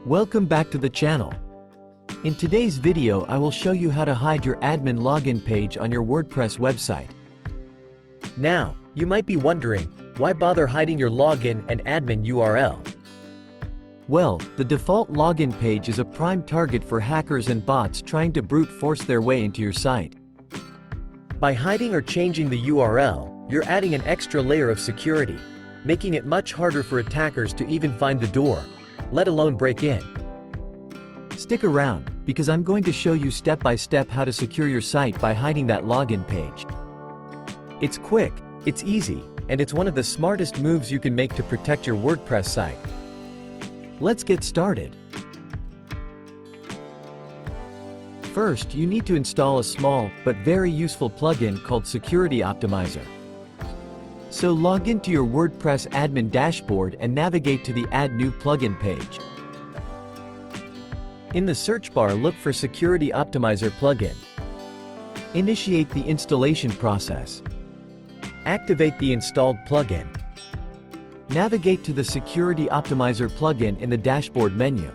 Welcome back to the channel. In today's video I will show you how to hide your admin login page on your WordPress website. Now, you might be wondering, why bother hiding your login and admin URL? Well, the default login page is a prime target for hackers and bots trying to brute force their way into your site. By hiding or changing the URL, you're adding an extra layer of security, making it much harder for attackers to even find the door, let alone break in. Stick around, because I'm going to show you step by step how to secure your site by hiding that login page. It's quick, it's easy, and it's one of the smartest moves you can make to protect your WordPress site. Let's get started. First, you need to install a small, but very useful plugin called Security Optimizer. So log into your WordPress admin dashboard and navigate to the Add New Plugin page. In the search bar, look for Security Optimizer plugin. Initiate the installation process. Activate the installed plugin. Navigate to the Security Optimizer plugin in the dashboard menu.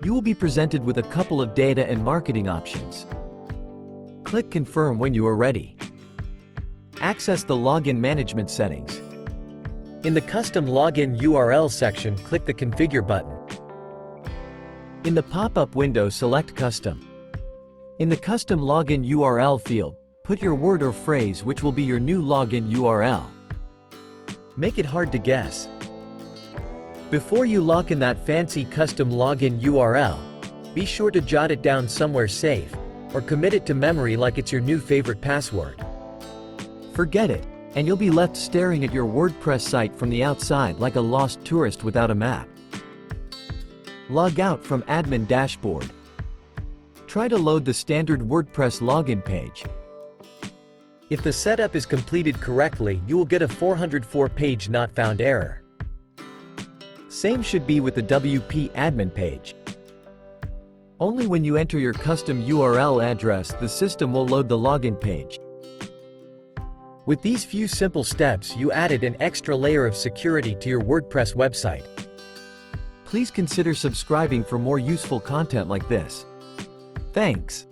You will be presented with a couple of data and marketing options. Click Confirm when you are ready. Access the login management settings. In the Custom Login URL section, click the Configure button. In the pop-up window, select Custom. In the Custom Login URL field, put your word or phrase which will be your new login URL. Make it hard to guess. Before you lock in that fancy custom login URL, be sure to jot it down somewhere safe, or commit it to memory like it's your new favorite password. Forget it, and you'll be left staring at your WordPress site from the outside like a lost tourist without a map. Log out from Admin Dashboard. Try to load the standard WordPress login page. If the setup is completed correctly, you will get a 404-page not found error. Same should be with the WP admin page. Only when you enter your custom URL address, the system will load the login page. With these few simple steps, you added an extra layer of security to your WordPress website. Please consider subscribing for more useful content like this. Thanks.